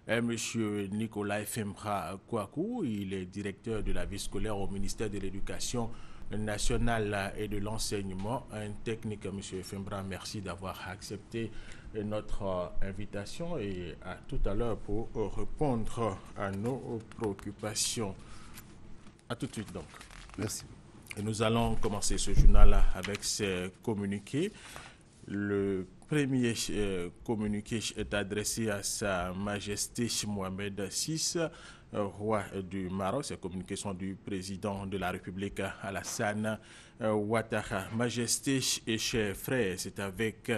Monsieur Nicolas Fembra Kouakou, il est directeur de la vie scolaire au ministère de l'Éducation nationale et de l'enseignement technique. Monsieur Fembra, merci d'avoir accepté notre invitation et à tout à l'heure pour répondre à nos préoccupations. À tout de suite donc. Merci. Et nous allons commencer ce journal avec ces communiqués. Le premier communiqué est adressé à Sa Majesté Mohamed VI, roi du Maroc. Ces communiqués sont du président de la République Alassane Ouattara. Majesté et chers frères, c'est avec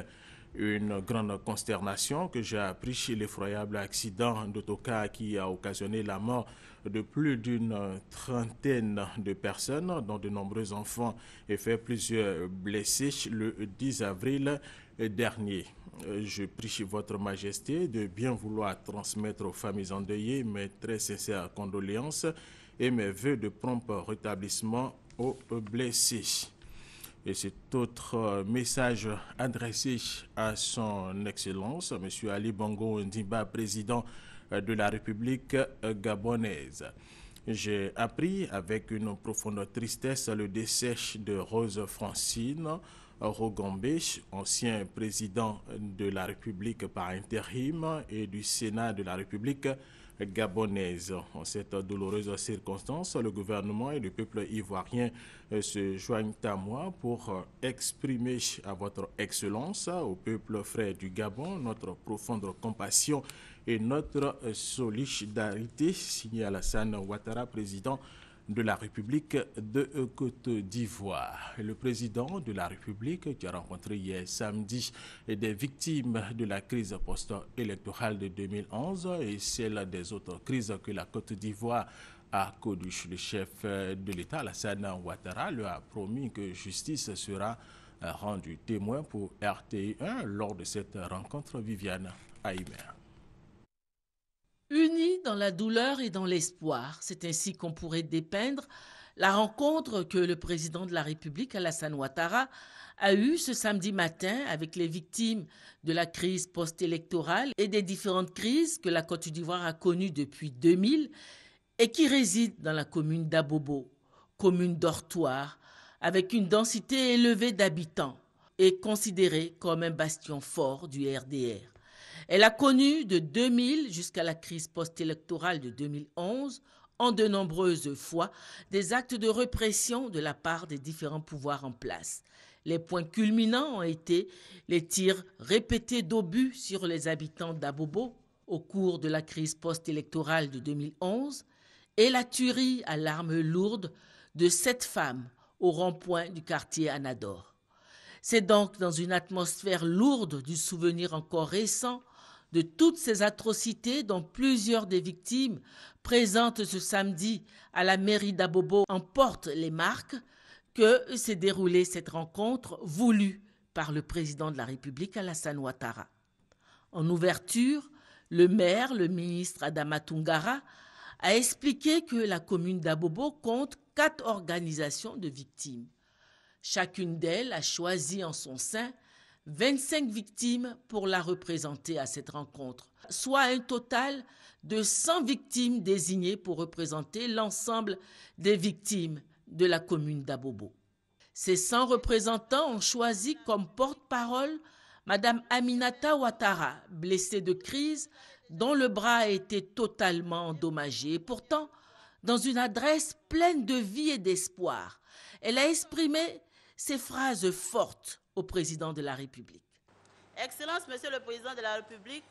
une grande consternation que j'ai appris l'effroyable accident d'autocar qui a occasionné la mort de plus d'une trentaine de personnes, dont de nombreux enfants, et fait plusieurs blessés le 10 avril dernier. Je prie votre Majesté de bien vouloir transmettre aux familles endeuillées mes très sincères condoléances et mes vœux de prompt rétablissement aux blessés. Et cet autre message adressé à son Excellence, M. Ali Bongo Ndimba, président de la République gabonaise. J'ai appris avec une profonde tristesse le décès de Rose Francine Rogombe, ancien président de la République par intérim et du Sénat de la République gabonaise. En cette douloureuse circonstance, le gouvernement et le peuple ivoirien se joignent à moi pour exprimer à votre Excellence, au peuple frère du Gabon, notre profonde compassion et notre solidarité. Signé Alassane Ouattara, président de la République de Côte d'Ivoire. Le président de la République qui a rencontré hier samedi des victimes de la crise post-électorale de 2011 et celle des autres crises que la Côte d'Ivoire a connues. Le chef de l'État, Alassane Ouattara, lui a promis que justice sera rendue. Témoin pour RTI1 lors de cette rencontre, Viviane Haïmer. Unis dans la douleur et dans l'espoir, c'est ainsi qu'on pourrait dépeindre la rencontre que le président de la République, Alassane Ouattara, a eue ce samedi matin avec les victimes de la crise post-électorale et des différentes crises que la Côte d'Ivoire a connues depuis 2000 et qui résident dans la commune d'Abobo, commune dortoir, avec une densité élevée d'habitants et considérée comme un bastion fort du RDR. Elle a connu de 2000 jusqu'à la crise post-électorale de 2011, en de nombreuses fois, des actes de répression de la part des différents pouvoirs en place. Les points culminants ont été les tirs répétés d'obus sur les habitants d'Abobo au cours de la crise post-électorale de 2011 et la tuerie à l'arme lourde de 7 femmes au rond-point du quartier Anador. C'est donc dans une atmosphère lourde du souvenir encore récent de toutes ces atrocités dont plusieurs des victimes présentes ce samedi à la mairie d'Abobo en portent les marques que s'est déroulée cette rencontre voulue par le président de la République Alassane Ouattara. En ouverture, le maire, le ministre Adama Toungara, a expliqué que la commune d'Abobo compte 4 organisations de victimes. Chacune d'elles a choisi en son sein 25 victimes pour la représenter à cette rencontre, soit un total de 100 victimes désignées pour représenter l'ensemble des victimes de la commune d'Abobo. Ces 100 représentants ont choisi comme porte-parole Madame Aminata Ouattara, blessée de crise, dont le bras a été totalement endommagé. Et pourtant, dans une adresse pleine de vie et d'espoir, elle a exprimé ces phrases fortes au président de la République. Excellence, Monsieur le Président de la République,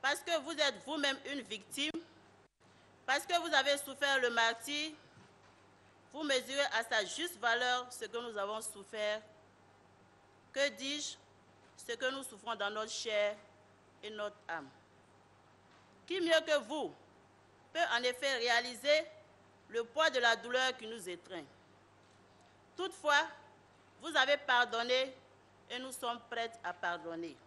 parce que vous êtes vous-même une victime, parce que vous avez souffert le martyre, vous mesurez à sa juste valeur ce que nous avons souffert. Que dis-je? Ce que nous souffrons dans notre chair et notre âme. Qui mieux que vous peut en effet réaliser le poids de la douleur qui nous étreint? Toutefois, vous avez pardonné et nous sommes prêts à pardonner.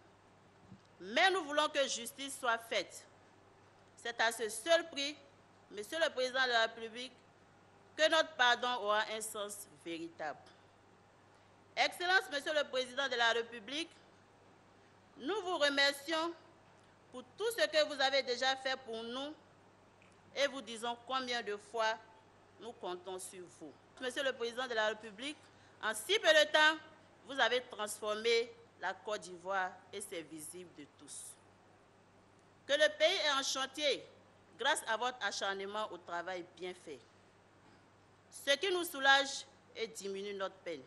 Mais nous voulons que justice soit faite. C'est à ce seul prix, Monsieur le Président de la République, que notre pardon aura un sens véritable. Excellence, Monsieur le Président de la République, nous vous remercions pour tout ce que vous avez déjà fait pour nous et vous disons combien de fois nous comptons sur vous. Monsieur le Président de la République, en si peu de temps, vous avez transformé la Côte d'Ivoire et c'est visible de tous. Que le pays est en chantier grâce à votre acharnement au travail bien fait. Ce qui nous soulage et diminue notre peine.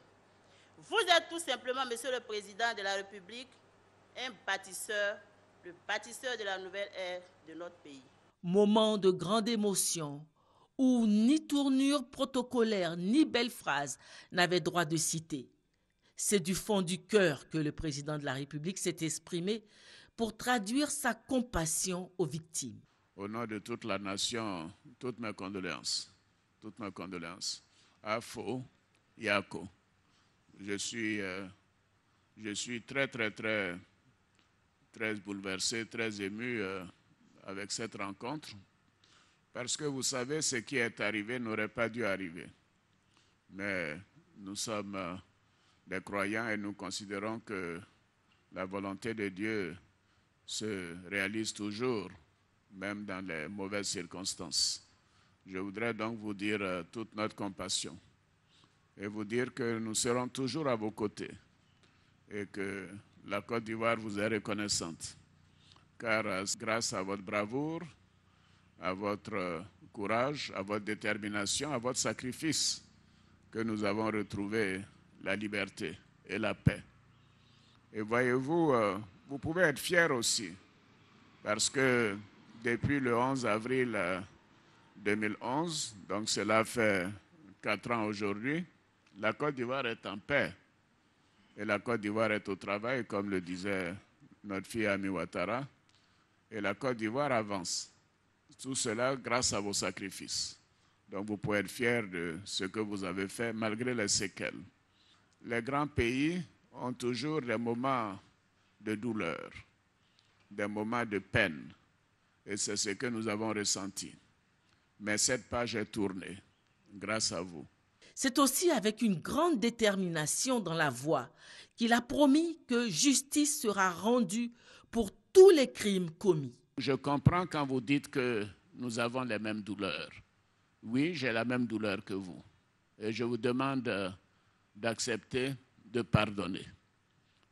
Vous êtes tout simplement, Monsieur le Président de la République, un bâtisseur, le bâtisseur de la nouvelle ère de notre pays. Moment de grande émotion où ni tournure protocolaire ni belle phrase n'avaient droit de citer. C'est du fond du cœur que le président de la République s'est exprimé pour traduire sa compassion aux victimes. Au nom de toute la nation, toutes mes condoléances. Toutes mes condoléances. Afo, Yako. Je suis très bouleversé, très ému avec cette rencontre. Parce que vous savez, ce qui est arrivé n'aurait pas dû arriver. Mais nous sommes des croyants et nous considérons que la volonté de Dieu se réalise toujours, même dans les mauvaises circonstances. Je voudrais donc vous dire toute notre compassion et vous dire que nous serons toujours à vos côtés et que la Côte d'Ivoire vous est reconnaissante. Car grâce à votre bravoure, à votre courage, à votre détermination, à votre sacrifice, que nous avons retrouvé la liberté et la paix. Et voyez-vous, vous pouvez être fiers aussi, parce que depuis le 11 avril 2011, donc cela fait 4 ans aujourd'hui, la Côte d'Ivoire est en paix. Et la Côte d'Ivoire est au travail, comme le disait notre fille Ami Ouattara. Et la Côte d'Ivoire avance. Tout cela grâce à vos sacrifices. Donc vous pouvez être fiers de ce que vous avez fait, malgré les séquelles. Les grands pays ont toujours des moments de douleur, des moments de peine. Et c'est ce que nous avons ressenti. Mais cette page est tournée, grâce à vous. C'est aussi avec une grande détermination dans la voix qu'il a promis que justice sera rendue pour tous les crimes commis. Je comprends quand vous dites que nous avons les mêmes douleurs. Oui, j'ai la même douleur que vous. Et je vous demande d'accepter de pardonner.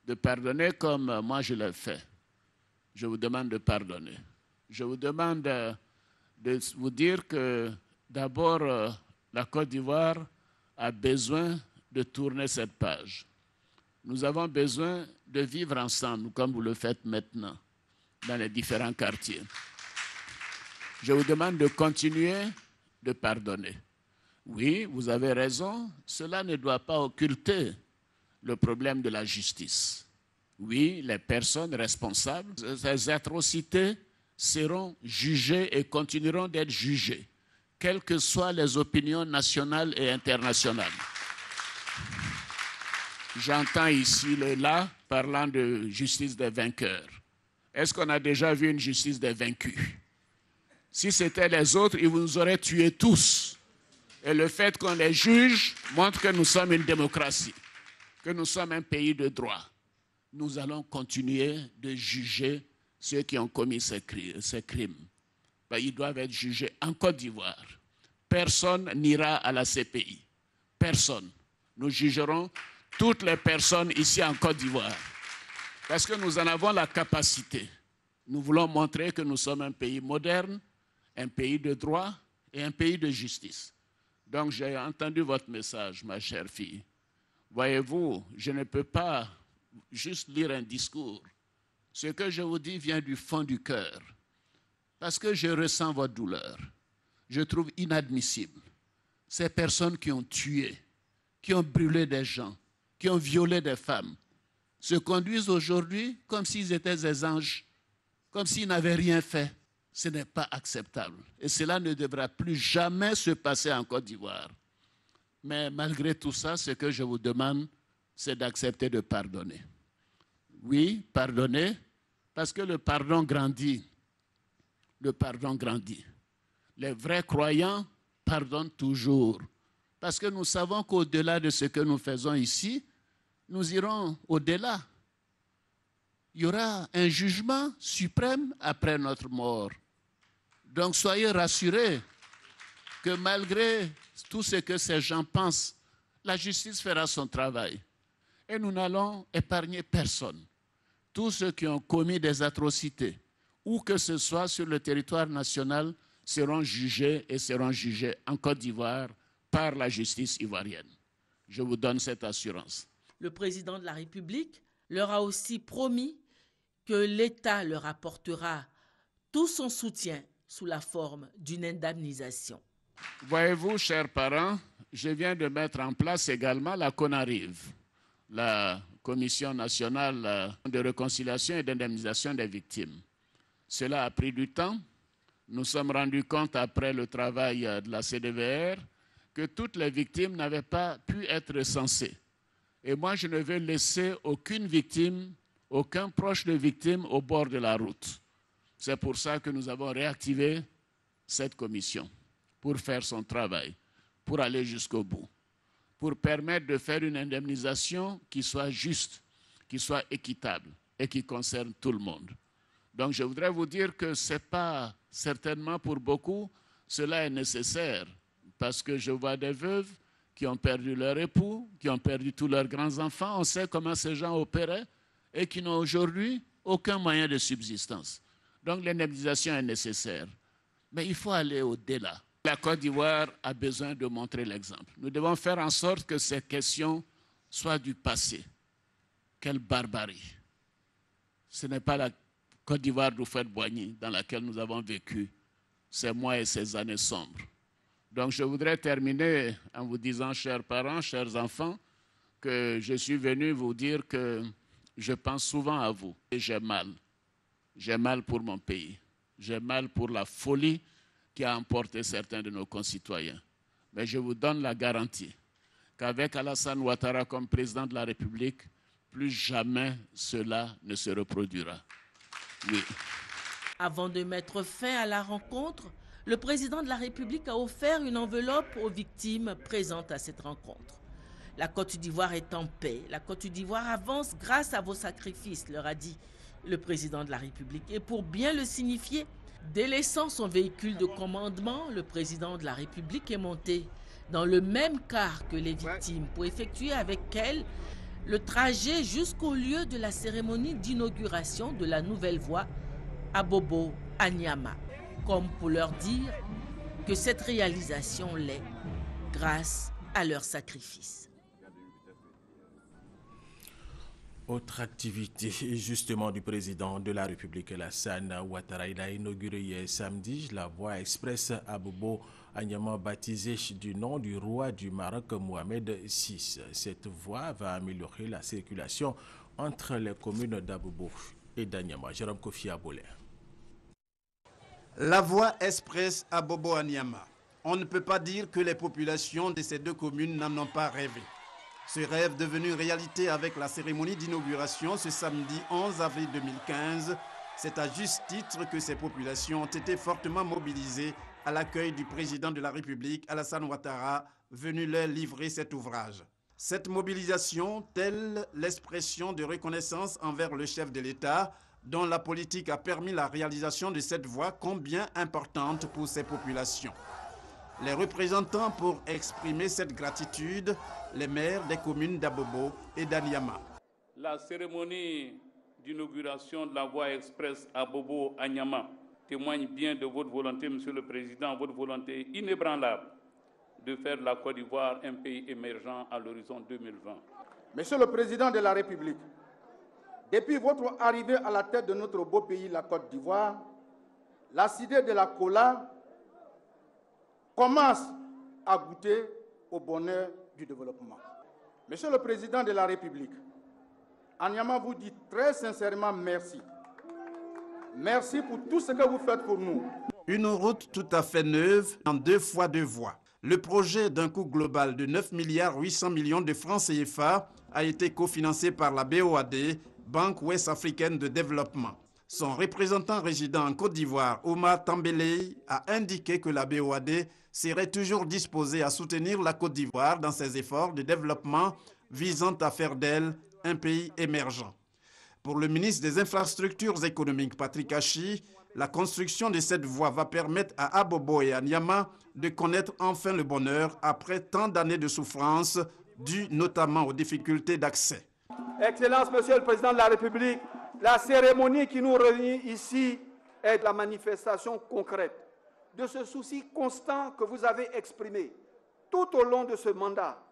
De pardonner comme moi je l'ai fait. Je vous demande de pardonner. Je vous demande de vous dire que d'abord, la Côte d'Ivoire a besoin de tourner cette page. Nous avons besoin de vivre ensemble, comme vous le faites maintenant, dans les différents quartiers. Je vous demande de continuer de pardonner. Oui, vous avez raison, cela ne doit pas occulter le problème de la justice. Oui, les personnes responsables, ces atrocités seront jugées et continueront d'être jugées, quelles que soient les opinions nationales et internationales. J'entends ici et là parlant de justice des vainqueurs. Est-ce qu'on a déjà vu une justice des vaincus? Si c'était les autres, ils nous auraient tués tous. Et le fait qu'on les juge montre que nous sommes une démocratie, que nous sommes un pays de droit. Nous allons continuer de juger ceux qui ont commis ces crimes. Ils doivent être jugés en Côte d'Ivoire. Personne n'ira à la CPI. Personne. Nous jugerons toutes les personnes ici en Côte d'Ivoire. Parce que nous en avons la capacité. Nous voulons montrer que nous sommes un pays moderne, un pays de droit et un pays de justice. Donc j'ai entendu votre message, ma chère fille. Voyez-vous, je ne peux pas juste lire un discours. Ce que je vous dis vient du fond du cœur. Parce que je ressens votre douleur. Je trouve inadmissible ces personnes qui ont tué, qui ont brûlé des gens, qui ont violé des femmes, se conduisent aujourd'hui comme s'ils étaient des anges, comme s'ils n'avaient rien fait. Ce n'est pas acceptable. Et cela ne devra plus jamais se passer en Côte d'Ivoire. Mais malgré tout ça, ce que je vous demande, c'est d'accepter de pardonner. Oui, pardonner, parce que le pardon grandit. Le pardon grandit. Les vrais croyants pardonnent toujours. Parce que nous savons qu'au-delà de ce que nous faisons ici, nous irons au-delà. il y aura un jugement suprême après notre mort. Donc soyez rassurés que malgré tout ce que ces gens pensent, la justice fera son travail. Et nous n'allons épargner personne. Tous ceux qui ont commis des atrocités, où que ce soit sur le territoire national, seront jugés et seront jugés en Côte d'Ivoire par la justice ivoirienne. Je vous donne cette assurance. Le président de la République leur a aussi promis que l'État leur apportera tout son soutien sous la forme d'une indemnisation. Voyez-vous, chers parents, je viens de mettre en place également la CONARIV, la Commission nationale de réconciliation et d'indemnisation des victimes. Cela a pris du temps. Nous sommes rendus compte après le travail de la CDVR que toutes les victimes n'avaient pas pu être recensées. Et moi, je ne veux laisser aucune victime, aucun proche de victime au bord de la route. C'est pour ça que nous avons réactivé cette commission, pour faire son travail, pour aller jusqu'au bout, pour permettre de faire une indemnisation qui soit juste, qui soit équitable et qui concerne tout le monde. Donc je voudrais vous dire que ce n'est pas certainement pour beaucoup, cela est nécessaire, parce que je vois des veuves qui ont perdu leur époux, qui ont perdu tous leurs grands-enfants. On sait comment ces gens opéraient et qui n'ont aujourd'hui aucun moyen de subsistance. Donc l'indemnisation est nécessaire. Mais il faut aller au-delà. La Côte d'Ivoire a besoin de montrer l'exemple. Nous devons faire en sorte que ces questions soient du passé. Quelle barbarie. Ce n'est pas la Côte d'Ivoire d'Houphouët-Boigny dans laquelle nous avons vécu ces mois et ces années sombres. Donc je voudrais terminer en vous disant, chers parents, chers enfants, que je suis venu vous dire que je pense souvent à vous et j'ai mal. J'ai mal pour mon pays. J'ai mal pour la folie qui a emporté certains de nos concitoyens. Mais je vous donne la garantie qu'avec Alassane Ouattara comme président de la République, plus jamais cela ne se reproduira. Oui. Avant de mettre fin à la rencontre, le président de la République a offert une enveloppe aux victimes présentes à cette rencontre. La Côte d'Ivoire est en paix. La Côte d'Ivoire avance grâce à vos sacrifices, leur a dit le président de la République. Et pour bien le signifier, délaissant son véhicule de commandement, le président de la République est monté dans le même car que les victimes pour effectuer avec elles le trajet jusqu'au lieu de la cérémonie d'inauguration de la nouvelle voie à Bobo, à Niama, comme pour leur dire que cette réalisation l'est grâce à leur sacrifice. Autre activité justement du président de la République, Alassane Ouattara, il a inauguré hier samedi la voie express à Bobo à Niama, baptisée du nom du roi du Maroc Mohamed VI. Cette voie va améliorer la circulation entre les communes d'Abobo et d'Anyama. Jérôme Kofi Abolé. La voie express à Bobo à Niama. On ne peut pas dire que les populations de ces deux communes n'en ont pas rêvé. Ce rêve devenu réalité avec la cérémonie d'inauguration ce samedi 11 avril 2015, c'est à juste titre que ces populations ont été fortement mobilisées à l'accueil du président de la République, Alassane Ouattara, venu leur livrer cet ouvrage. Cette mobilisation, telle l'expression de reconnaissance envers le chef de l'État, dont la politique a permis la réalisation de cette voie combien importante pour ces populations. Les représentants pour exprimer cette gratitude, les maires des communes d'Abobo et d'Anyama. La cérémonie d'inauguration de la voie express à Bobo à Niama témoigne bien de votre volonté, Monsieur le Président, votre volonté inébranlable de faire de la Côte d'Ivoire un pays émergent à l'horizon 2020. Monsieur le Président de la République, depuis votre arrivée à la tête de notre beau pays, la Côte d'Ivoire, la cité de la Kola commence à goûter au bonheur du développement. Monsieur le Président de la République, Anyama vous dit très sincèrement merci. Merci pour tout ce que vous faites pour nous. Une route tout à fait neuve en 2 fois 2 voies. Le projet d'un coût global de 9,8 milliards de francs CFA a été cofinancé par la BOAD, Banque Ouest-Africaine de Développement. Son représentant résident en Côte d'Ivoire, Omar Tambeley, a indiqué que la BOAD serait toujours disposée à soutenir la Côte d'Ivoire dans ses efforts de développement visant à faire d'elle un pays émergent. Pour le ministre des Infrastructures économiques, Patrick Achi, la construction de cette voie va permettre à Abobo et à Nyama de connaître enfin le bonheur après tant d'années de souffrance dues notamment aux difficultés d'accès. Excellence, Monsieur le Président de la République, la cérémonie qui nous réunit ici est la manifestation concrète de ce souci constant que vous avez exprimé tout au long de ce mandat,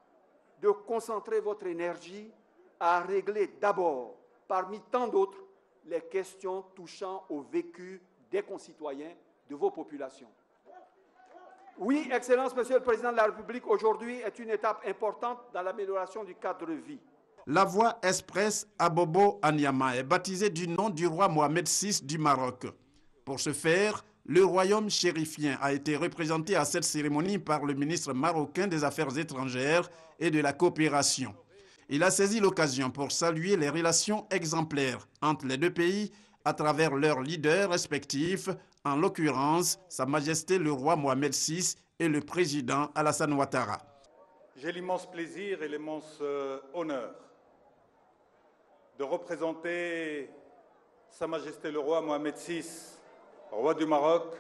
de concentrer votre énergie à régler d'abord, parmi tant d'autres, les questions touchant au vécu des concitoyens de vos populations. Oui, Excellence, Monsieur le Président de la République, aujourd'hui est une étape importante dans l'amélioration du cadre de vie. La voie express Abobo-Anyama est baptisée du nom du roi Mohamed VI du Maroc. Pour ce faire, le royaume chérifien a été représenté à cette cérémonie par le ministre marocain des Affaires étrangères et de la coopération. Il a saisi l'occasion pour saluer les relations exemplaires entre les deux pays à travers leurs leaders respectifs, en l'occurrence Sa Majesté le roi Mohamed VI et le président Alassane Ouattara. J'ai l'immense plaisir et l'immense honneur de représenter Sa Majesté le roi Mohamed VI, roi du Maroc,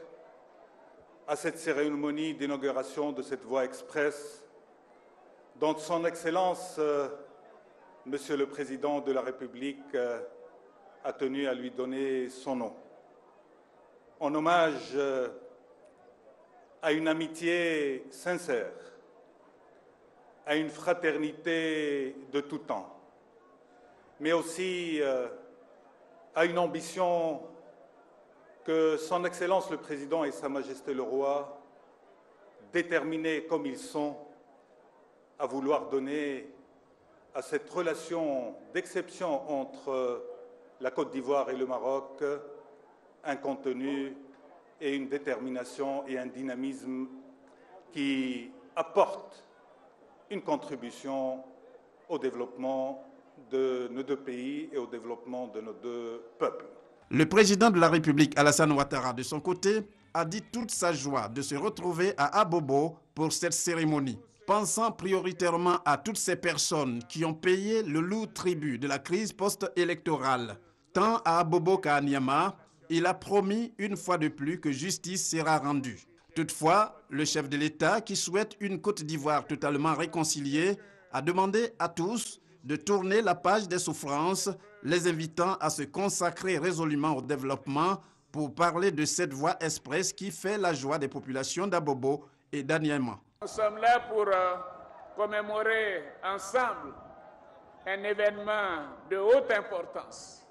à cette cérémonie d'inauguration de cette voie express dont Son Excellence, Monsieur le Président de la République, a tenu à lui donner son nom. En hommage à une amitié sincère, à une fraternité de tout temps, mais aussi à une ambition que Son Excellence le Président et Sa Majesté le Roi, déterminés comme ils sont, à vouloir donner à cette relation d'exception entre la Côte d'Ivoire et le Maroc un contenu et une détermination et un dynamisme qui apportent une contribution au développement de nos deux pays et au développement de nos deux peuples. Le président de la République, Alassane Ouattara, de son côté, a dit toute sa joie de se retrouver à Abobo pour cette cérémonie. Pensant prioritairement à toutes ces personnes qui ont payé le lourd tribut de la crise post-électorale, tant à Abobo qu'à Anyama, il a promis une fois de plus que justice sera rendue. Toutefois, le chef de l'État, qui souhaite une Côte d'Ivoire totalement réconciliée, a demandé à tous de tourner la page des souffrances, les invitant à se consacrer résolument au développement pour parler de cette voie express qui fait la joie des populations d'Abobo et d'Anyama. Nous sommes là pour commémorer ensemble un événement de haute importance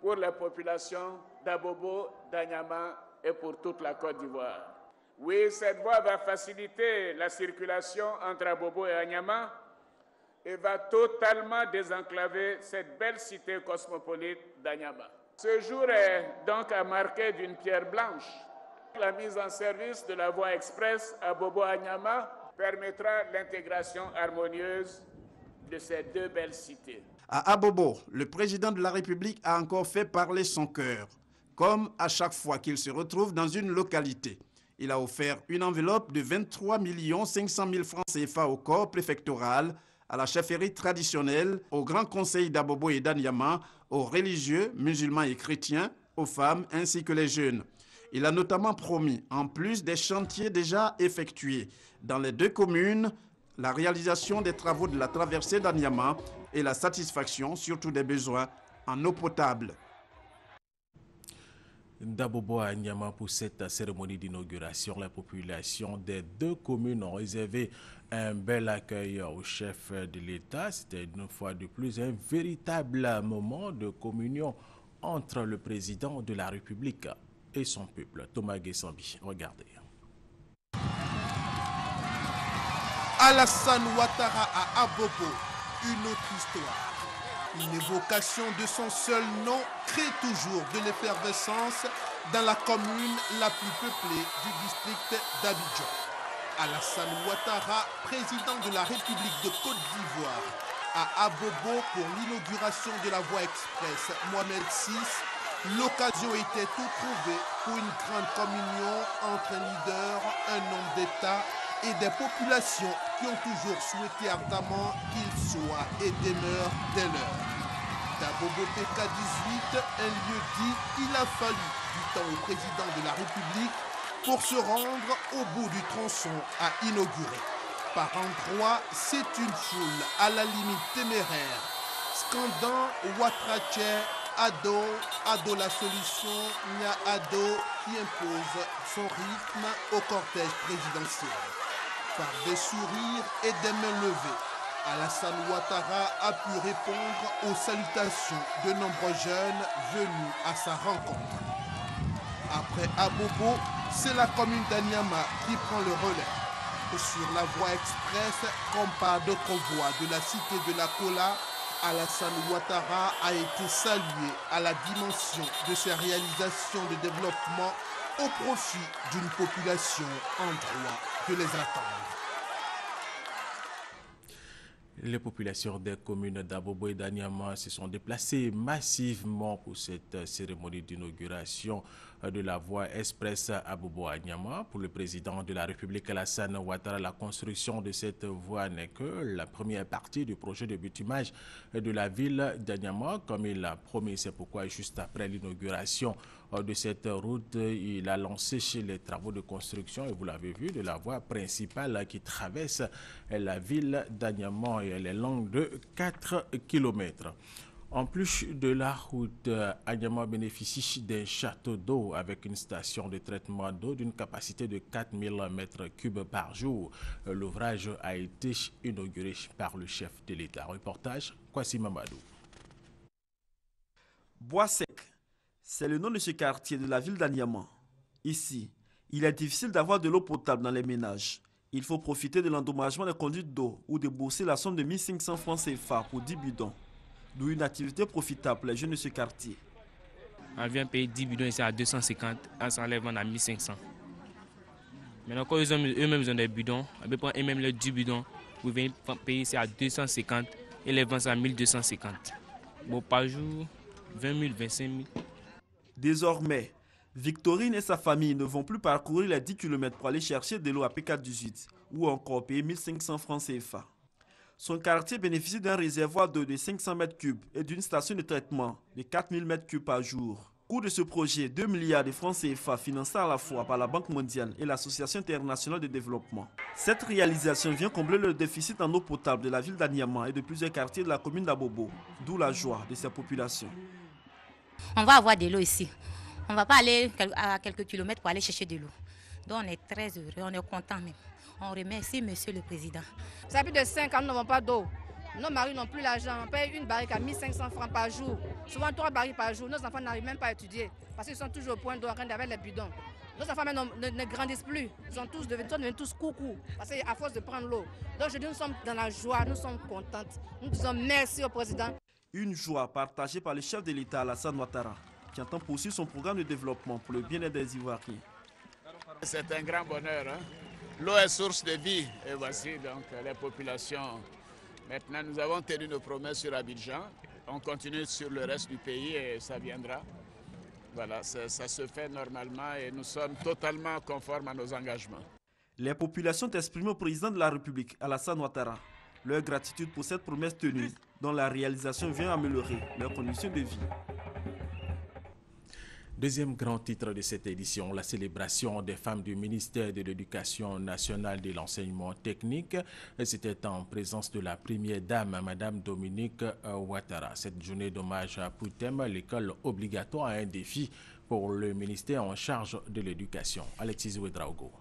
pour la population d'Abobo, d'Anyama et pour toute la Côte d'Ivoire. Oui, cette voie va faciliter la circulation entre Abobo et Anyama et va totalement désenclaver cette belle cité cosmopolite d'Anyama. Ce jour est donc à marquer d'une pierre blanche. La mise en service de la voie express Abobo-Anyama permettra l'intégration harmonieuse de ces deux belles cités. À Abobo, le président de la République a encore fait parler son cœur. Comme à chaque fois qu'il se retrouve dans une localité, il a offert une enveloppe de 23 500 000 francs CFA au corps préfectoral, à la chefferie traditionnelle, au Grand Conseil d'Abobo et d'Anyama, aux religieux, musulmans et chrétiens, aux femmes ainsi que les jeunes. Il a notamment promis, en plus des chantiers déjà effectués dans les deux communes, la réalisation des travaux de la traversée d'Anyama et la satisfaction surtout des besoins en eau potable. D'Abobo à Anyama pour cette cérémonie d'inauguration, la population des deux communes ont réservé un bel accueil au chef de l'État. C'était une fois de plus un véritable moment de communion entre le président de la République et son peuple. Thomas Guessambi, regardez. Alassane Ouattara à Abobo, une autre histoire. Une évocation de son seul nom crée toujours de l'effervescence dans la commune la plus peuplée du district d'Abidjan. Alassane Ouattara, président de la République de Côte d'Ivoire, à Abobo pour l'inauguration de la voie express Mohamed VI, l'occasion était tout trouvée pour une grande communion entre un leader, un homme d'État et des populations qui ont toujours souhaité ardemment qu'il soit et demeure dès l'heure. Dabobo PK18, un lieu dit, il a fallu du temps au président de la République pour se rendre au bout du tronçon à inaugurer. Par endroits, c'est une foule à la limite téméraire, scandant Ouattara, Ado, Ado la solution, Nya Ado, qui impose son rythme au cortège présidentiel. Par des sourires et des mains levées, Alassane Ouattara a pu répondre aux salutations de nombreux jeunes venus à sa rencontre. Après Abobo, c'est la commune d'Anyama qui prend le relais. Sur la voie express, comme par d'autres voies de la cité de la Kola, Alassane Ouattara a été salué à la dimension de ses réalisations de développement au profit d'une population en droit de les attendre. Les populations des communes d'Abobo et d'Anyama se sont déplacées massivement pour cette cérémonie d'inauguration de la voie express Abobo-Anyama. Pour le président de la République, Alassane Ouattara, la construction de cette voie n'est que la première partie du projet de bitumage de la ville d'Anyama, comme il l'a promis. C'est pourquoi, juste après l'inauguration de cette route, il a lancé les travaux de construction, et vous l'avez vu, de la voie principale qui traverse la ville d'Anyama, et elle est longue de 4 km. En plus de la route, Anyama bénéficie d'un château d'eau avec une station de traitement d'eau d'une capacité de 4000 m3 par jour. L'ouvrage a été inauguré par le chef de l'État. Reportage, Kwasi Mamadou. Bois sec, c'est le nom de ce quartier de la ville d'Anyama. Ici, il est difficile d'avoir de l'eau potable dans les ménages. Il faut profiter de l'endommagement des conduites d'eau ou débourser la somme de 1500 francs CFA pour 10 bidons. D'où une activité profitable pour les jeunes de ce quartier. On vient payer 10 bidons ici à 250, on s'enlève à 1500. Maintenant, quand eux-mêmes ils ont des bidons, on peut prendre eux-mêmes les 10 bidons, vous venez payer ici à 250 et les vendre à 1250. Bon, par jour, 20 000, 25 000. Désormais, Victorine et sa famille ne vont plus parcourir les 10 km pour aller chercher de l'eau à PK18 ou encore payer 1500 francs CFA. Son quartier bénéficie d'un réservoir d'eau de 500 m3 et d'une station de traitement de 4000 m3 par jour. Coût de ce projet, 2 milliards de francs CFA financés à la fois par la Banque mondiale et l'Association internationale de développement. Cette réalisation vient combler le déficit en eau potable de la ville d'Anyama et de plusieurs quartiers de la commune d'Abobo, d'où la joie de ces populations. On va avoir de l'eau ici. On ne va pas aller à quelques kilomètres pour aller chercher de l'eau. Donc on est très heureux, on est content même. On remercie Monsieur le Président. Ça fait plus de 5 ans nous n'avons pas d'eau. Nos maris n'ont plus l'argent. On paye une barrique à 1500 francs par jour. Souvent 3 barriques par jour. Nos enfants n'arrivent même pas à étudier parce qu'ils sont toujours au point d'eau en train d'avoir les bidons. Nos enfants ne grandissent plus. Ils sont tous devenus tous coucou parce qu'à force de prendre l'eau. Donc je dis nous sommes dans la joie, nous sommes contentes. Nous disons merci au Président. Une joie partagée par le chef de l'État Alassane Ouattara, qui entend poursuivre son programme de développement pour le bien-être des Ivoiriens. C'est un grand bonheur. L'eau est source de vie et voici donc les populations. Maintenant, nous avons tenu nos promesses sur Abidjan. On continue sur le reste du pays et ça viendra. Voilà, ça se fait normalement et nous sommes totalement conformes à nos engagements. Les populations ont exprimé au président de la République, Alassane Ouattara, leur gratitude pour cette promesse tenue, dont la réalisation vient améliorer leurs conditions de vie. Deuxième grand titre de cette édition, la célébration des femmes du ministère de l'Éducation nationale et de l'enseignement technique. C'était en présence de la première dame, Madame Dominique Ouattara. Cette journée d'hommage a pour thème l'école obligatoire, un défi pour le ministère en charge de l'éducation. Alexis Ouedraogo.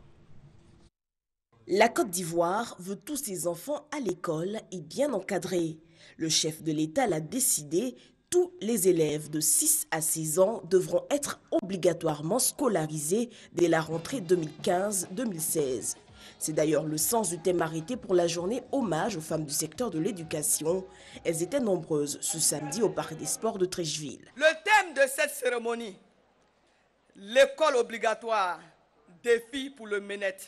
La Côte d'Ivoire veut tous ses enfants à l'école et bien encadrés. Le chef de l'État l'a décidé. Tous les élèves de 6 à 6 ans devront être obligatoirement scolarisés dès la rentrée 2015-2016. C'est d'ailleurs le sens du thème arrêté pour la journée hommage aux femmes du secteur de l'éducation. Elles étaient nombreuses ce samedi au Parc des Sports de Treichville. Le thème de cette cérémonie, l'école obligatoire, défi pour le MENET.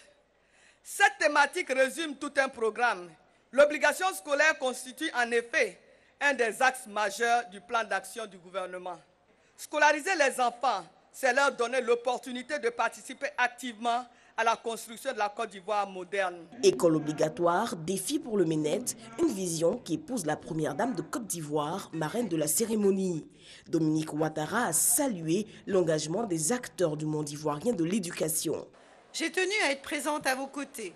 Cette thématique résume tout un programme. L'obligation scolaire constitue en effet un des axes majeurs du plan d'action du gouvernement. Scolariser les enfants, c'est leur donner l'opportunité de participer activement à la construction de la Côte d'Ivoire moderne. École obligatoire, défi pour le MENET, une vision qui épouse la première dame de Côte d'Ivoire, marraine de la cérémonie. Dominique Ouattara a salué l'engagement des acteurs du monde ivoirien de l'éducation. J'ai tenu à être présente à vos côtés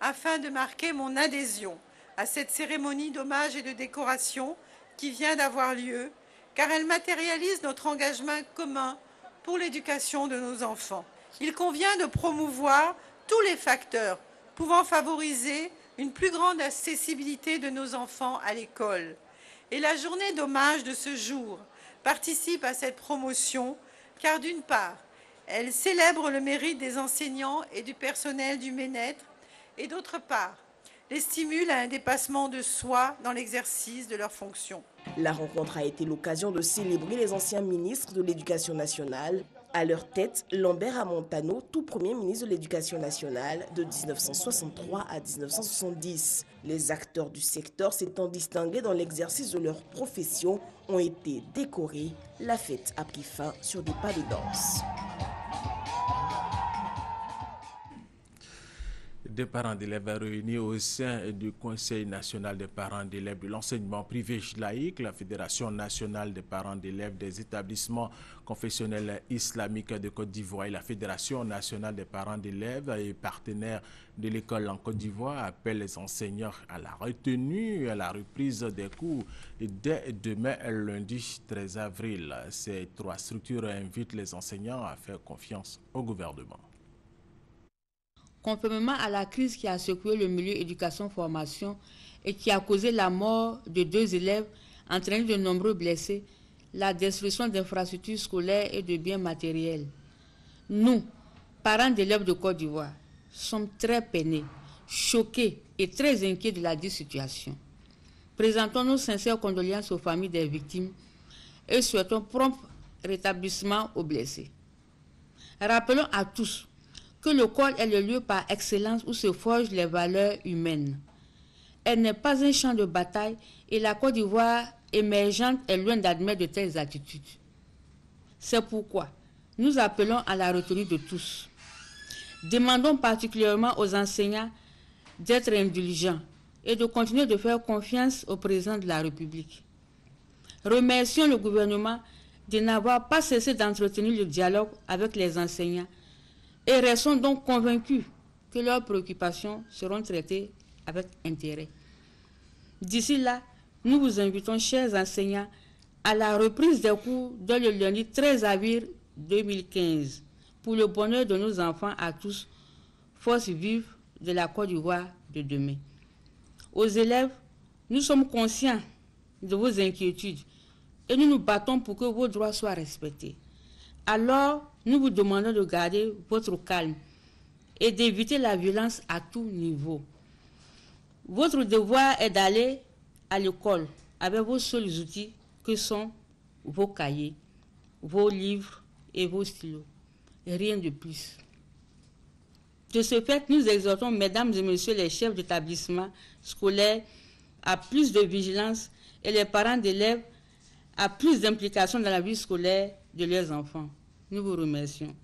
afin de marquer mon adhésion à cette cérémonie d'hommage et de décoration qui vient d'avoir lieu, car elle matérialise notre engagement commun pour l'éducation de nos enfants. Il convient de promouvoir tous les facteurs pouvant favoriser une plus grande accessibilité de nos enfants à l'école. Et la journée d'hommage de ce jour participe à cette promotion, car d'une part, elle célèbre le mérite des enseignants et du personnel du MENET, et d'autre part, les stimule à un dépassement de soi dans l'exercice de leurs fonctions. La rencontre a été l'occasion de célébrer les anciens ministres de l'Éducation nationale. À leur tête, Lambert Amontano, tout premier ministre de l'Éducation nationale de 1963 à 1970. Les acteurs du secteur s'étant distingués dans l'exercice de leur profession ont été décorés. La fête a pris fin sur des pas de danse. Des parents d'élèves réunis au sein du Conseil national des parents d'élèves de l'enseignement privé laïque, la Fédération nationale des parents d'élèves des établissements confessionnels islamiques de Côte d'Ivoire et la Fédération nationale des parents d'élèves et partenaires de l'école en Côte d'Ivoire appellent les enseignants à la retenue, à la reprise des cours dès demain, lundi 13 avril. Ces trois structures invitent les enseignants à faire confiance au gouvernement. Conformément à la crise qui a secoué le milieu éducation-formation et qui a causé la mort de 2 élèves, entraîné de nombreux blessés, la destruction d'infrastructures scolaires et de biens matériels. Nous, parents d'élèves de Côte d'Ivoire, sommes très peinés, choqués et très inquiets de la situation. Présentons nos sincères condoléances aux familles des victimes et souhaitons prompt rétablissement aux blessés. Rappelons à tous que l'école est le lieu par excellence où se forgent les valeurs humaines. Elle n'est pas un champ de bataille et la Côte d'Ivoire émergente est loin d'admettre de telles attitudes. C'est pourquoi nous appelons à la retenue de tous. Demandons particulièrement aux enseignants d'être indulgents et de continuer de faire confiance au président de la République. Remercions le gouvernement de n'avoir pas cessé d'entretenir le dialogue avec les enseignants et restons donc convaincus que leurs préoccupations seront traitées avec intérêt. D'ici là, nous vous invitons, chers enseignants, à la reprise des cours dès le lundi 13 avril 2015 pour le bonheur de nos enfants à tous, force vive de la Côte d'Ivoire de demain. Aux élèves, nous sommes conscients de vos inquiétudes et nous nous battons pour que vos droits soient respectés. Alors, nous vous demandons de garder votre calme et d'éviter la violence à tout niveau. Votre devoir est d'aller à l'école avec vos seuls outils que sont vos cahiers, vos livres et vos stylos. Et rien de plus. De ce fait, nous exhortons, mesdames et messieurs les chefs d'établissement scolaires, à plus de vigilance et les parents d'élèves à plus d'implication dans la vie scolaire de leurs enfants. Nous vous remercions.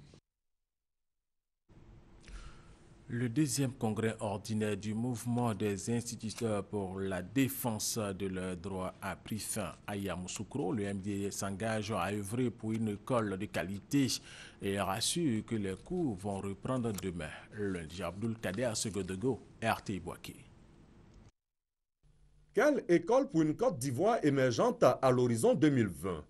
Le deuxième congrès ordinaire du mouvement des instituteurs pour la défense de leurs droits a pris fin à Yamoussoukro. Le MDD s'engage à œuvrer pour une école de qualité et rassure que les cours vont reprendre demain. Lundi, Abdoul Kader Segodego, RTI Boaké. Quelle école pour une Côte d'Ivoire émergente à l'horizon 2020?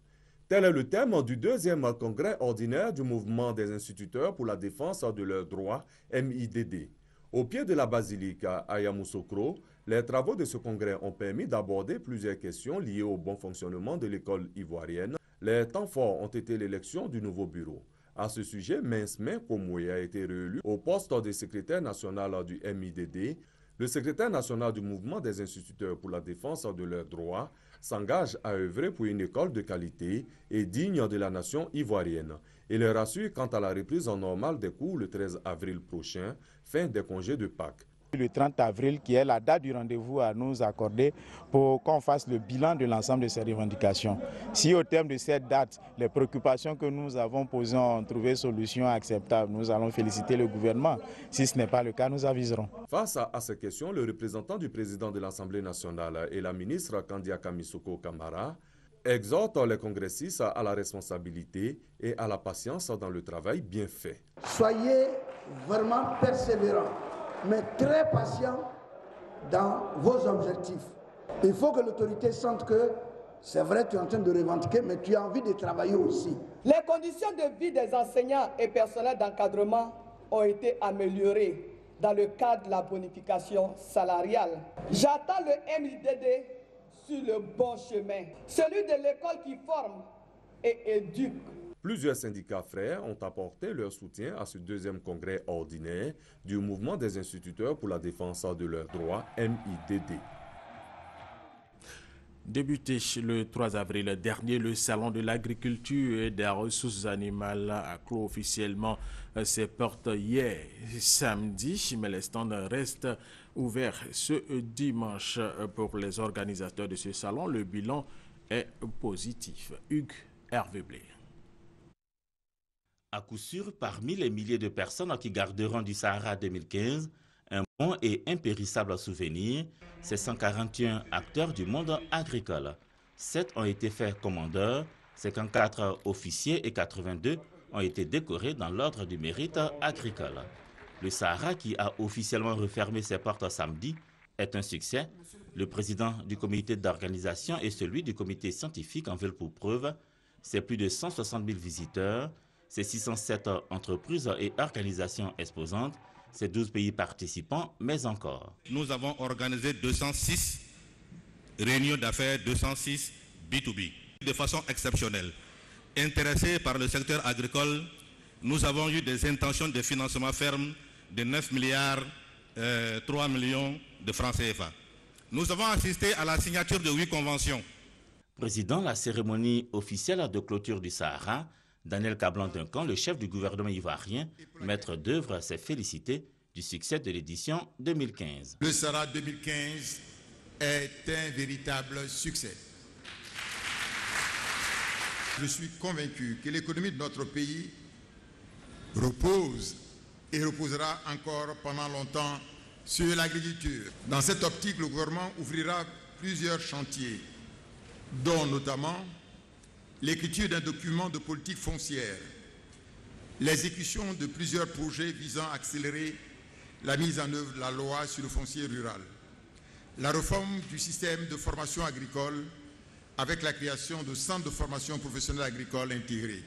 Tel est le thème du deuxième congrès ordinaire du mouvement des instituteurs pour la défense de leurs droits, MIDD. Au pied de la basilique à Yamoussoukro, les travaux de ce congrès ont permis d'aborder plusieurs questions liées au bon fonctionnement de l'école ivoirienne. Les temps forts ont été l'élection du nouveau bureau. À ce sujet, Mensme Komoué a été réélu au poste de secrétaire national du MIDD. Le secrétaire national du mouvement des instituteurs pour la défense de leurs droits s'engage à œuvrer pour une école de qualité et digne de la nation ivoirienne. Il rassure quant à la reprise en normale des cours le 13 avril prochain, fin des congés de Pâques. Le 30 avril, qui est la date du rendez-vous à nous accorder pour qu'on fasse le bilan de l'ensemble de ces revendications. Si au terme de cette date, les préoccupations que nous avons posées ont trouvé solution acceptable, nous allons féliciter le gouvernement. Si ce n'est pas le cas, nous aviserons. Face à ces questions, le représentant du président de l'Assemblée nationale et la ministre Kandia Kamisoko Kamara exhortent les congressistes à la responsabilité et à la patience dans le travail bien fait. Soyez vraiment persévérants, mais très patient dans vos objectifs. Il faut que l'autorité sente que c'est vrai, tu es en train de revendiquer, mais tu as envie de travailler aussi. Les conditions de vie des enseignants et personnels d'encadrement ont été améliorées dans le cadre de la bonification salariale. J'attends le MIDD sur le bon chemin, celui de l'école qui forme et éduque. Plusieurs syndicats frères ont apporté leur soutien à ce deuxième congrès ordinaire du mouvement des instituteurs pour la défense de leurs droits, MIDD. Débuté le 3 avril dernier, le Salon de l'agriculture et des ressources animales a clos officiellement ses portes hier samedi, mais les stands restent ouverts ce dimanche pour les organisateurs de ce salon. Le bilan est positif. Hugues Hervé Blé. À coup sûr, parmi les milliers de personnes qui garderont du Sahara 2015, un bon et impérissable souvenir, ces 141 acteurs du monde agricole. 7 ont été faits commandeurs, 54 officiers et 82 ont été décorés dans l'ordre du mérite agricole. Le Sahara, qui a officiellement refermé ses portes samedi, est un succès. Le président du comité d'organisation et celui du comité scientifique en veulent pour preuve. C'est plus de 160 000 visiteurs, c'est 607 entreprises et organisations exposantes, c'est 12 pays participants, mais encore. Nous avons organisé 206 réunions d'affaires, 206 B2B, de façon exceptionnelle. Intéressés par le secteur agricole, nous avons eu des intentions de financement ferme de 9 milliards 3 millions de francs CFA. Nous avons assisté à la signature de 8 conventions. Président de la cérémonie officielle de clôture du Sahara, Daniel Kablan-Duncan, le chef du gouvernement ivoirien, maître d'œuvre, s'est félicité du succès de l'édition 2015. Le Sahara 2015 est un véritable succès. Je suis convaincu que l'économie de notre pays repose et reposera encore pendant longtemps sur l'agriculture. Dans cette optique, le gouvernement ouvrira plusieurs chantiers, dont notamment l'écriture d'un document de politique foncière, l'exécution de plusieurs projets visant à accélérer la mise en œuvre de la loi sur le foncier rural, la réforme du système de formation agricole avec la création de centres de formation professionnelle agricole intégrés,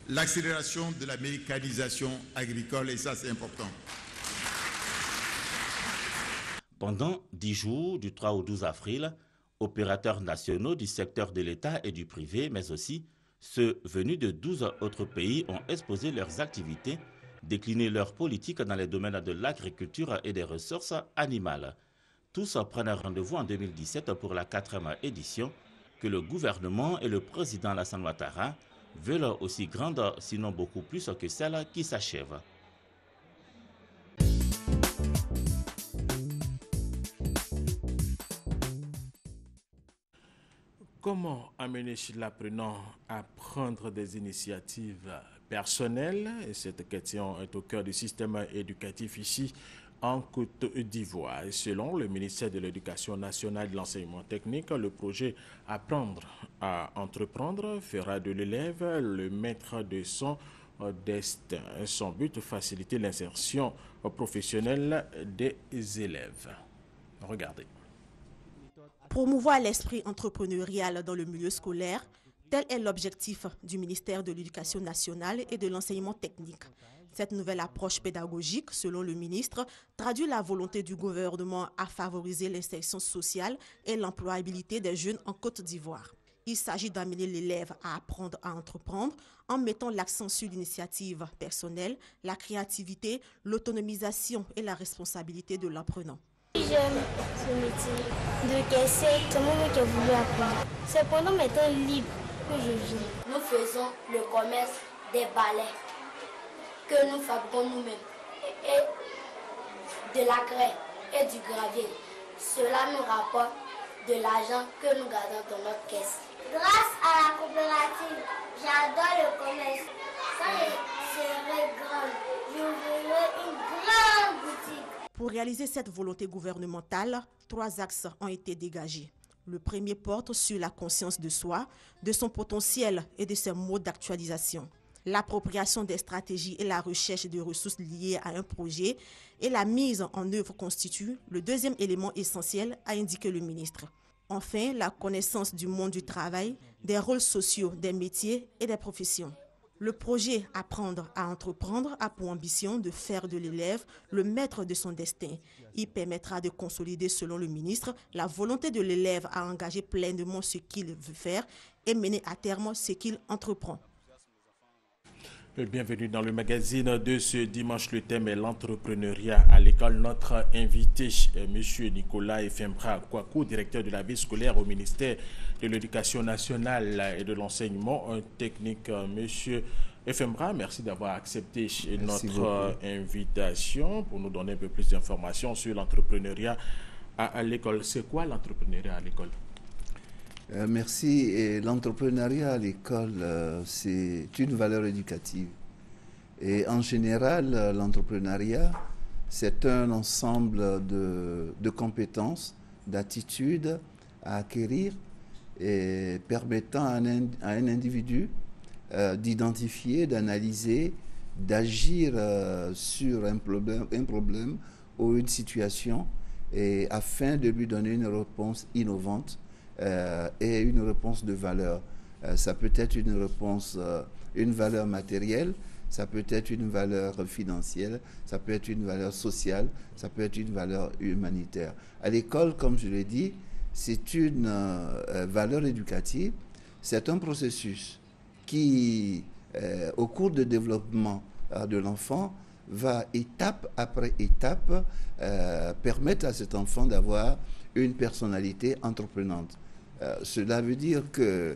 l'accélération de la mécanisation agricole, et ça c'est important. Pendant 10 jours, du 3 au 12 avril, opérateurs nationaux du secteur de l'État et du privé, mais aussi ceux venus de 12 autres pays ont exposé leurs activités, décliné leurs politiques dans les domaines de l'agriculture et des ressources animales. Tous prennent rendez-vous en 2017 pour la 4e édition que le gouvernement et le président Alassane Ouattara veulent aussi grande, sinon beaucoup plus que celle qui s'achève. Comment amener l'apprenant à prendre des initiatives personnelles? Et cette question est au cœur du système éducatif ici en Côte d'Ivoire. Selon le ministère de l'Éducation nationale et de l'enseignement technique, le projet Apprendre à entreprendre fera de l'élève le maître de son destin. Son but, faciliter l'insertion professionnelle des élèves. Regardez. Promouvoir l'esprit entrepreneurial dans le milieu scolaire, tel est l'objectif du ministère de l'Éducation nationale et de l'enseignement technique. Cette nouvelle approche pédagogique, selon le ministre, traduit la volonté du gouvernement à favoriser l'insertion sociale et l'employabilité des jeunes en Côte d'Ivoire. Il s'agit d'amener l'élève à apprendre à entreprendre en mettant l'accent sur l'initiative personnelle, la créativité, l'autonomisation et la responsabilité de l'apprenant. J'aime ce métier de caissier, c'est moi qui ai voulu apprendre. C'est pendant mes temps libres que je vis. Nous faisons le commerce des balais que nous fabriquons nous-mêmes. Et de la craie et du gravier. Cela nous rapporte de l'argent que nous gardons dans notre caisse. Grâce à la coopérative, j'adore le commerce. Quand je serai grande, j'ouvrirai une grande boutique. Pour réaliser cette volonté gouvernementale, 3 axes ont été dégagés. Le premier porte sur la conscience de soi, de son potentiel et de ses modes d'actualisation. L'appropriation des stratégies et la recherche de ressources liées à un projet et la mise en œuvre constituent le deuxième élément essentiel, a indiqué le ministre. Enfin, la connaissance du monde du travail, des rôles sociaux, des métiers et des professions. Le projet Apprendre à entreprendre a pour ambition de faire de l'élève le maître de son destin. Il permettra de consolider, selon le ministre, la volonté de l'élève à engager pleinement ce qu'il veut faire et mener à terme ce qu'il entreprend. Bienvenue dans le magazine de ce dimanche. Le thème est l'entrepreneuriat à l'école. Notre invité est M. Nicolas Efembra Kouakou, directeur de la vie scolaire au ministère de l'Éducation nationale et de l'enseignement technique. M. Efembra, merci d'avoir accepté notre invitation pour nous donner un peu plus d'informations sur l'entrepreneuriat à l'école. C'est quoi l'entrepreneuriat à l'école? Merci. L'entrepreneuriat à l'école, c'est une valeur éducative. Et en général, l'entrepreneuriat, c'est un ensemble de compétences, d'attitudes à acquérir et permettant à un individu d'identifier, d'analyser, d'agir sur un problème ou une situation et afin de lui donner une réponse innovante et une réponse de valeur. Ça peut être une réponse, une valeur matérielle, ça peut être une valeur financière, ça peut être une valeur sociale, ça peut être une valeur humanitaire. À l'école, comme je l'ai dit, c'est une valeur éducative, c'est un processus qui, au cours de développement de l'enfant, va étape après étape permettre à cet enfant d'avoir une personnalité entreprenante. Cela veut dire que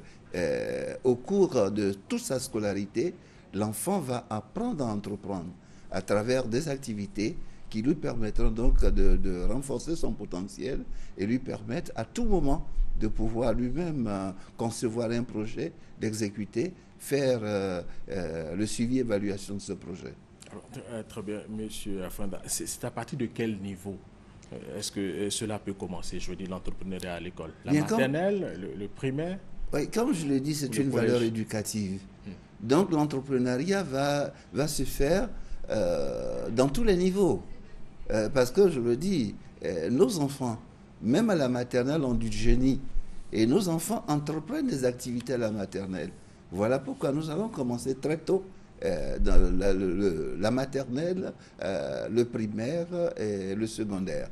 au cours de toute sa scolarité, l'enfant va apprendre à entreprendre à travers des activités qui lui permettront donc de renforcer son potentiel et lui permettre à tout moment de pouvoir lui-même concevoir un projet, l'exécuter, faire le suivi et évaluation de ce projet. Alors, très bien, monsieur Afanda. C'est à partir de quel niveau est-ce que cela peut commencer, je veux dire, l'entrepreneuriat à l'école? La maternelle, le primaire? Oui, comme je l'ai dit, c'est une valeur éducative. Donc l'entrepreneuriat va se faire dans tous les niveaux. Parce que, je le dis, nos enfants, même à la maternelle, ont du génie. Et nos enfants entreprennent des activités à la maternelle. Voilà pourquoi nous allons commencer très tôt dans la maternelle, le primaire et le secondaire,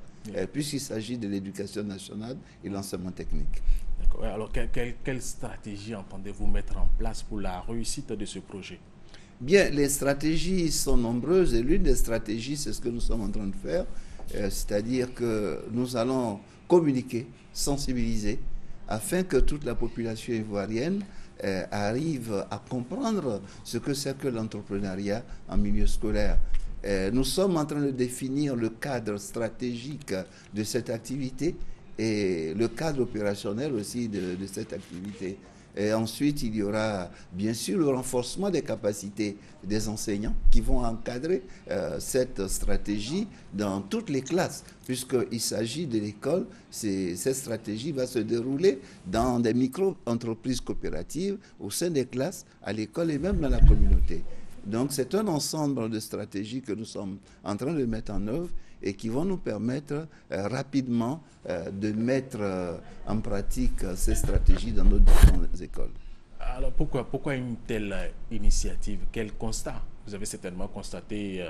puisqu'il s'agit de l'éducation nationale et l'enseignement technique. D'accord. Alors, quelle stratégie entendez-vous mettre en place pour la réussite de ce projet? Bien, les stratégies sont nombreuses et l'une des stratégies, c'est ce que nous sommes en train de faire, c'est-à-dire que nous allons communiquer, sensibiliser, afin que toute la population ivoirienne arrive à comprendre ce que c'est que l'entrepreneuriat en milieu scolaire. Nous sommes en train de définir le cadre stratégique de cette activité et le cadre opérationnel aussi de cette activité. Et ensuite, il y aura bien sûr le renforcement des capacités des enseignants qui vont encadrer cette stratégie dans toutes les classes, puisqu'il s'agit de l'école. Cette stratégie va se dérouler dans des micro-entreprises coopératives, au sein des classes, à l'école et même dans la communauté. Donc c'est un ensemble de stratégies que nous sommes en train de mettre en œuvre et qui vont nous permettre rapidement de mettre en pratique ces stratégies dans nos différentes écoles. Alors pourquoi une telle initiative? Quel constat? Vous avez certainement constaté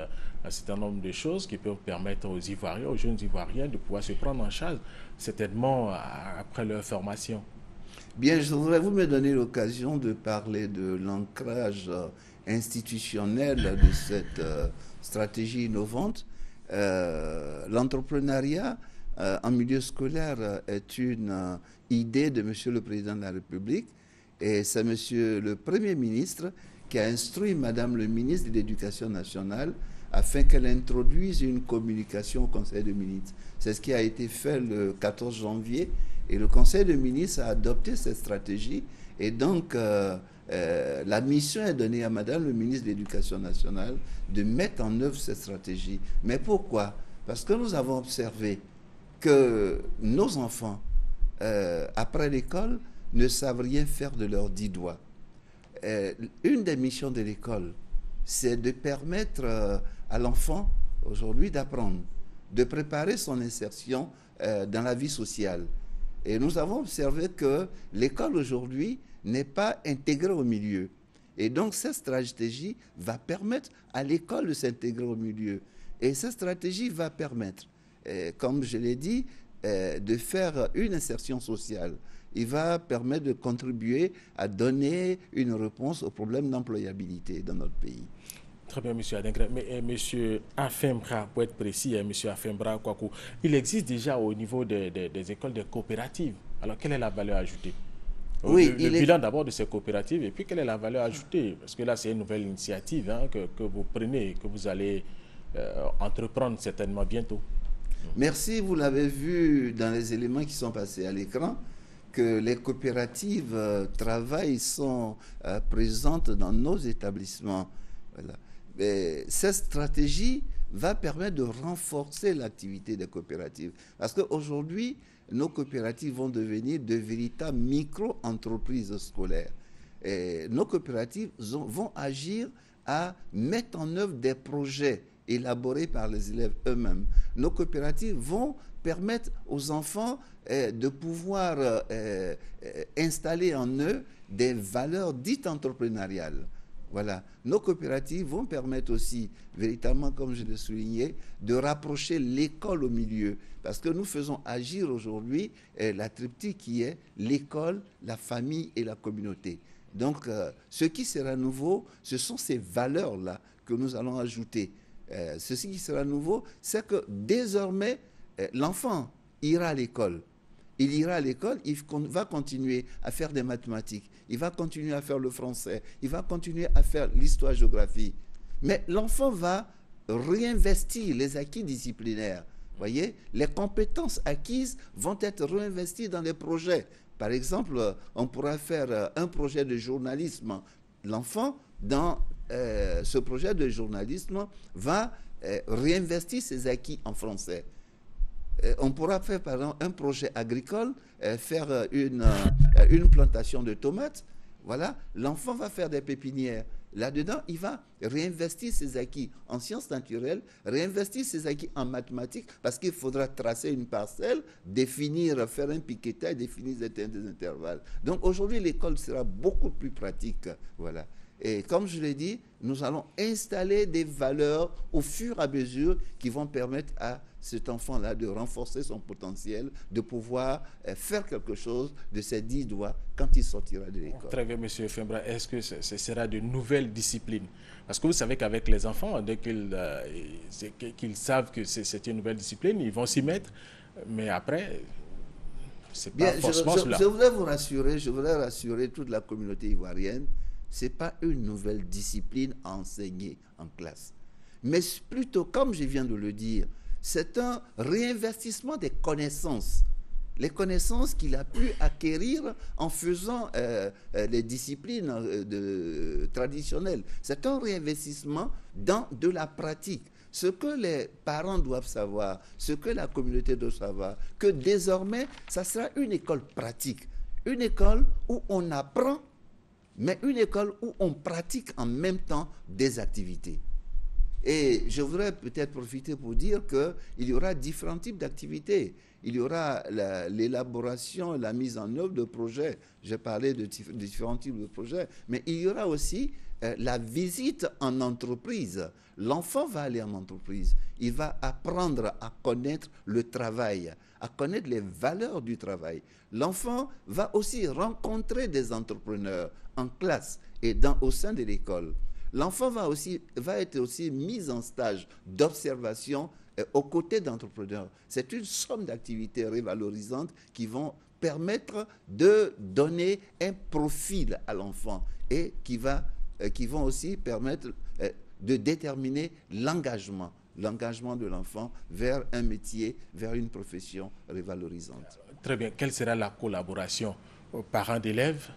un certain nombre de choses qui peuvent permettre aux Ivoiriens, aux jeunes Ivoiriens de pouvoir se prendre en charge, certainement après leur formation. Bien, je voudrais vous me donner l'occasion de parler de l'ancrage institutionnel de cette stratégie innovante. L'entrepreneuriat en milieu scolaire est une idée de Monsieur le Président de la République et c'est Monsieur le Premier ministre qui a instruit Madame le ministre de l'Éducation nationale afin qu'elle introduise une communication au Conseil des ministres. C'est ce qui a été fait le 14 janvier et le Conseil des ministres a adopté cette stratégie et donc la mission est donnée à Madame le ministre de l'Éducation nationale de mettre en œuvre cette stratégie. Mais pourquoi? Parce que nous avons observé que nos enfants, après l'école, ne savent rien faire de leurs 10 doigts. Une des missions de l'école, c'est de permettre à l'enfant, aujourd'hui, d'apprendre, de préparer son insertion dans la vie sociale. Et nous avons observé que l'école, aujourd'hui, n'est pas intégrée au milieu. Et donc, cette stratégie va permettre à l'école de s'intégrer au milieu. Et cette stratégie va permettre, comme je l'ai dit, de faire une insertion sociale. Il va permettre de contribuer à donner une réponse aux problèmes d'employabilité dans notre pays. Très bien, M. Adingra. Mais M. Afembra, pour être précis, M. Afembra Kouakou, il existe déjà au niveau des écoles des coopératives. Alors, quelle est la valeur ajoutée? Oui, le bilan d'abord de ces coopératives et puis quelle est la valeur ajoutée? Parce que là, c'est une nouvelle initiative que vous prenez, que vous allez entreprendre certainement bientôt. Merci, vous l'avez vu dans les éléments qui sont passés à l'écran, que les coopératives travaillent, sont présentes dans nos établissements. Voilà. Et cette stratégie va permettre de renforcer l'activité des coopératives. Parce qu'aujourd'hui, nos coopératives vont devenir de véritables micro-entreprises scolaires. Et nos coopératives vont agir à mettre en œuvre des projets élaborés par les élèves eux-mêmes. Nos coopératives vont permettre aux enfants de pouvoir installer en eux des valeurs dites entrepreneuriales. Voilà. Nos coopératives vont permettre aussi, véritablement, comme je l'ai souligné, de rapprocher l'école au milieu. Parce que nous faisons agir aujourd'hui la triptyque qui est l'école, la famille et la communauté. Donc, ce qui sera nouveau, ce sont ces valeurs-là que nous allons ajouter. Ceci qui sera nouveau, c'est que désormais, l'enfant ira à l'école. Il ira à l'école, il va continuer à faire des mathématiques, il va continuer à faire le français, il va continuer à faire l'histoire-géographie. Mais l'enfant va réinvestir les acquis disciplinaires. Voyez, les compétences acquises vont être réinvesties dans les projets. Par exemple, on pourra faire un projet de journalisme. L'enfant, dans ce projet de journalisme, va réinvestir ses acquis en français. On pourra faire, par exemple, un projet agricole, faire une plantation de tomates. Voilà, l'enfant va faire des pépinières. Là-dedans, il va réinvestir ses acquis en sciences naturelles, réinvestir ses acquis en mathématiques, parce qu'il faudra tracer une parcelle, définir, faire un piquetage, définir des intervalles. Donc aujourd'hui, l'école sera beaucoup plus pratique. Voilà. Et comme je l'ai dit, nous allons installer des valeurs au fur et à mesure qui vont permettre à cet enfant-là de renforcer son potentiel, de pouvoir faire quelque chose de ses 10 doigts quand il sortira de l'école. Très bien, M. Fembra. Est-ce que ce sera de nouvelles disciplines? Parce que vous savez qu'avec les enfants, dès qu'ils savent que c'est une nouvelle discipline, ils vont s'y mettre. Mais après, c'est pas forcément cela. Je voudrais vous rassurer, je voudrais rassurer toute la communauté ivoirienne. Ce n'est pas une nouvelle discipline à enseigner en classe. Mais plutôt, comme je viens de le dire, c'est un réinvestissement des connaissances. Les connaissances qu'il a pu acquérir en faisant les disciplines traditionnelles. C'est un réinvestissement dans de la pratique. Ce que les parents doivent savoir, ce que la communauté doit savoir, que désormais, ça sera une école pratique. Une école où on apprend, mais une école où on pratique en même temps des activités. Et je voudrais peut-être profiter pour dire qu'il y aura différents types d'activités. Il y aura l'élaboration et la mise en œuvre de projets. J'ai parlé de différents types de projets. Mais il y aura aussi la visite en entreprise. L'enfant va aller en entreprise. Il va apprendre à connaître le travail, à connaître les valeurs du travail. L'enfant va aussi rencontrer des entrepreneurs en classe et au sein de l'école. L'enfant va être aussi mis en stage d'observation aux côtés d'entrepreneurs. C'est une somme d'activités revalorisantes qui vont permettre de donner un profil à l'enfant et qui vont aussi permettre de déterminer l'engagement de l'enfant vers un métier, vers une profession révalorisante. Très bien. Quelle sera la collaboration parents d'élèves,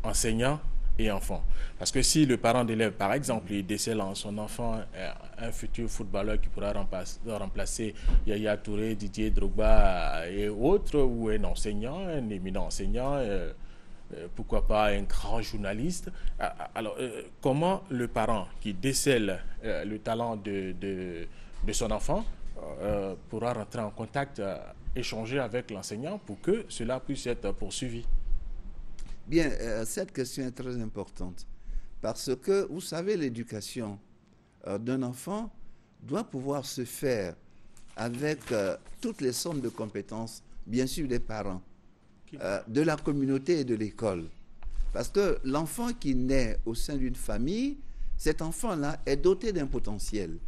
enseignants et enfants? Parce que si le parent d'élève, par exemple, il décèle en son enfant un futur footballeur qui pourra remplacer Yaya Touré, Didier Drogba et autres, ou un enseignant, un éminent enseignant, pourquoi pas un grand journaliste. Alors, comment le parent qui décèle le talent de son enfant pourra rentrer en contact, échanger avec l'enseignant pour que cela puisse être poursuivi? Bien, cette question est très importante parce que, vous savez, l'éducation d'un enfant doit pouvoir se faire avec toutes les sommes de compétences, bien sûr, des parents, de la communauté et de l'école. Parce que l'enfant qui naît au sein d'une famille, cet enfant-là est doté d'un potentiel.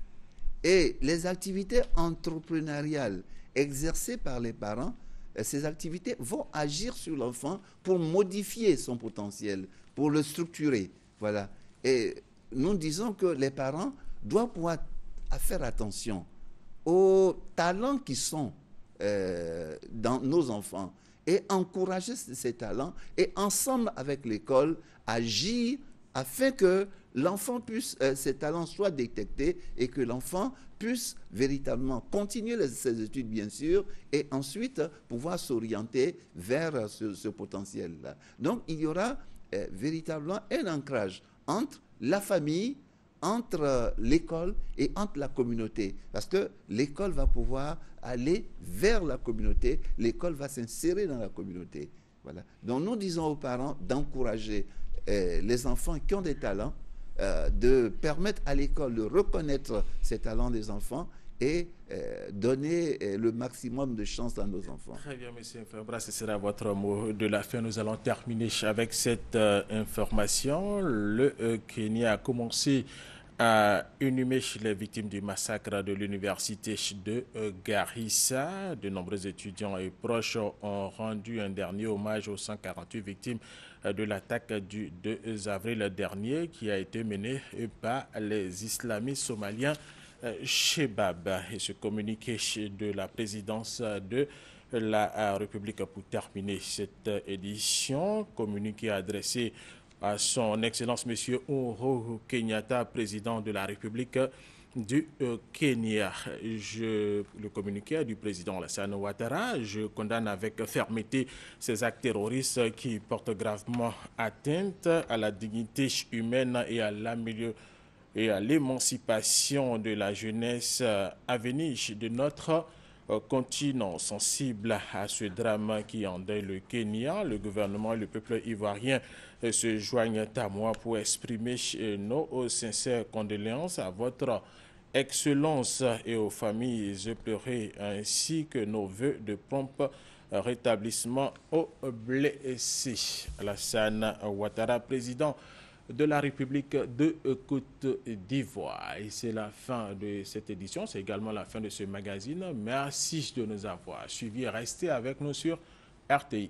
Et les activités entrepreneuriales exercées par les parents, ces activités vont agir sur l'enfant pour modifier son potentiel, pour le structurer. Voilà. Et nous disons que les parents doivent pouvoir faire attention aux talents qui sont dans nos enfants et encourager ces talents et ensemble avec l'école agir afin que l'enfant puisse, ces talents soient détectés et que l'enfant puisse véritablement continuer ses études, bien sûr, et ensuite pouvoir s'orienter vers ce potentiel-là. Donc, il y aura véritablement un ancrage entre la famille, entre l'école et entre la communauté. Parce que l'école va pouvoir aller vers la communauté, l'école va s'insérer dans la communauté. Voilà. Donc, nous disons aux parents d'encourager les enfants qui ont des talents, de permettre à l'école de reconnaître ces talents des enfants et donner le maximum de chance à nos enfants. Très bien, M. Mfembra, ce sera votre mot de la fin. Nous allons terminer avec cette information. Le Kenya a commencé à inhumer les victimes du massacre de l'université de Garissa. De nombreux étudiants et proches ont rendu un dernier hommage aux 148 victimes de l'attaque du 2 avril dernier qui a été menée par les islamistes somaliens Shebab. Et ce communiqué de la présidence de la République pour terminer cette édition, communiqué adressé à son Excellence M. Uhuru Kenyatta, président de la République du Kenya. Le communiqué du président Alassane Ouattara, je condamne avec fermeté ces actes terroristes qui portent gravement atteinte à la dignité humaine et à l'émancipation de la jeunesse à venir de notre continent. Sensible à ce drame qui endeuille le Kenya, le gouvernement et le peuple ivoirien se joignent à moi pour exprimer nos sincères condoléances à votre Excellence et aux familles éplorées, ainsi que nos vœux de prompt rétablissement aux blessés. Alassane Ouattara, président de la République de Côte d'Ivoire. Et c'est la fin de cette édition, c'est également la fin de ce magazine. Merci de nous avoir suivis et restez avec nous sur RTI1.